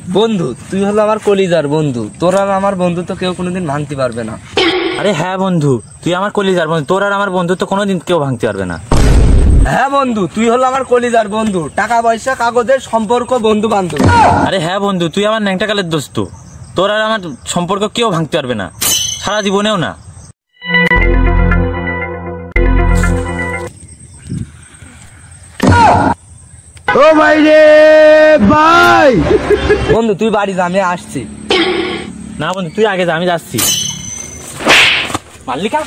বন্ধু তুই হলো আমার কলিজার বন্ধু, তোর আর আমার বন্ধু তো কেউ কোনোদিন ভাঙতে পারবে না। আরে হ্যাঁ বন্ধু, তুই আমার কলিজার বন্ধু, তোর আর আমার বন্ধু তো কোনোদিন কেউ ভাঙতে পারবে না। হ্যাঁ বন্ধু, তুই হলো আমার কলিজার বন্ধু, টাকা পয়সা কাগজের সম্পর্ক বন্ধু বান্ধব। আরে হ্যাঁ বন্ধু, তুই আমার ন্যাংটা কালের দোস্ত, তোর আর আমার সম্পর্ক কেউ ভাঙতে পারবে না, সারা জীবনেও না। ও ভাই রে ভাই, বন্ধু তুই বাড়ি যা, আমি আসছি। না বন্ধু তুই আগে যা, আমি যাচ্ছি। মাল্লিকা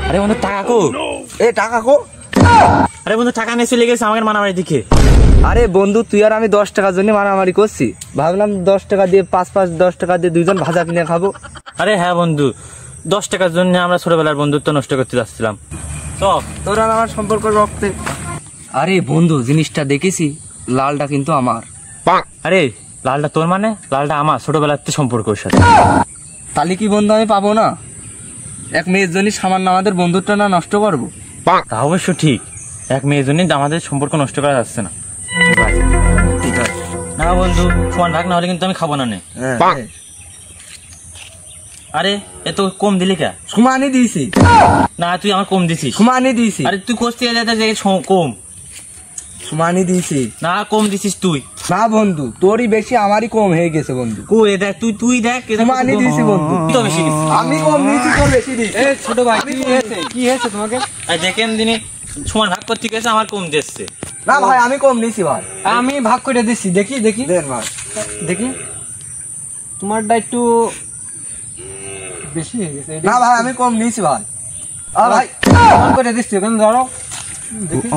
আরে বন্ধু টাকা কো? এ টাকা কো? আরে বন্ধু টাকা নিয়ে চলে গেছে আমাকে মারামারি দিকে। আরে বন্ধু তুই আর আমি 10 টাকার জন্য মারামারি করছি, ভাবলাম 10 টাকা দিয়ে 5 টাকা দিয়ে দুইজন ভাজা কিনে খাবো। আরে হ্যাঁ বন্ধু, 10 টাকার জন্য আমরা ছোটবেলার বন্ধুত্ব নষ্ট করতে যাচ্ছিলাম। তোর আর আমার সম্পর্ক রক্তে। আরে বন্ধু জিনিসটা দেখেছি, লালটা কিন্তু আমার। আরে লালটা তোর মানে? লালটা আমার ছোটবেলার সম্পর্কের সাথে। তাহলে কি বন্ধু আমি পাবো না? এক মেয়ের জন্য সামান্য আমাদের বন্ধুত্বটা না নষ্ট করবো? তা অবশ্য ঠিক, এক মেয়ের জন্য আমাদের সম্পর্ক নষ্ট করা যাচ্ছে না। ঠিক আছে না বন্ধু, সমান ভাগ না হলে কিন্তু আমি খাবো না নে। আরে এ তো কম দিলি কে? সমানই দিয়েছি। না তুই আমার কম দিছিস। সমানই দিয়েছি। আরে তুই কোস্তি কম। সমানই দিয়েছি। না কম দিছিস তুই। না বন্ধু, তোরই বেশি আমারই কম হয়ে গেছে বন্ধু। কই দেখ, তুই দেখ, সমানই দিয়েছি বন্ধু। তুই তো বেশি দিছিস। আমি কম দিয়েছি, তোর বেশি দিয়েছি। এ ছোট ভাই কি হয়েছে তোমাকে? আরে দেখেন দিনে সমান ভাগ করতে গেছে, আমার কম দিচ্ছে। না ভাই আমি কম নিয়েছি ভাই। আমি ভাগ করে দিচ্ছি, দেখি দেন ভাই দেখি, তোমারটা একটু বেশি হয়ে গেছে। না ভাই আমি কম নিয়েছি ভাই। ভাই ভাগ করে দিচ্ছি, ওখানে ধরো দেখি।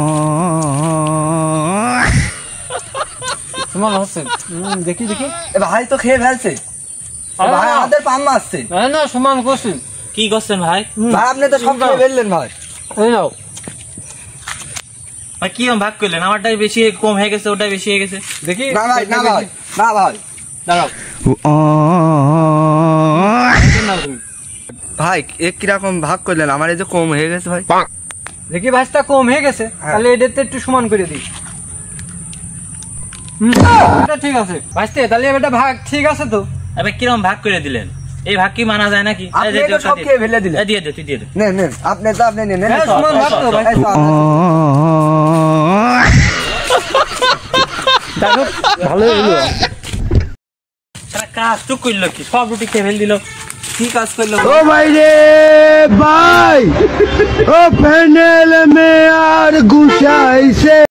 তোমার হচ্ছে দেখি দেখি। এ ভাই তো খেয়ে ফেলছে ভাই, আমাদের পাম মারছে। না সমান করছি। কি করছেন ভাই? ভাই আপনি তো সব খেয়ে ফেললেন ভাই। এই নাও। ভাই কি ভাগ করলেন? আমারটাই বেশি কম হয়ে গেছে, ওটাই বেশি হয়ে গেছে। দেখি। না ভাই না ভাই না ভাই, দাঁড়াও ভাই এক কিরকম ভাগ করলেন? আমার এই যে কম হয়ে গেছে ভাই। দেখি ভাজটা কম হয়ে গেছে, তাহলে এটাতে একটু সমান করে দিই। এটা ঠিক আছে ভাজতে, তাহলে এটা ভাগ ঠিক আছে তো। এবার কিরকম ভাগ করে দিলেন? এই ভাগ কি মানা যায় নাকি? আপনি তো সব খেয়ে ফেলে দিলেন। দিয়ে দে, তুই দিয়ে দে। নেন নেন, আপনি তো আপনি নেন। হ্যাঁ, সমান ভাগ তো ভাই। ভালো হলো। সারা কাজ টুক করলো কি, সব রুটি খেয়ে ফেল দিল। কি কাজ করলো? ও ভাই রে ভাই, ও প্যানেল মে আর গুছাইছে।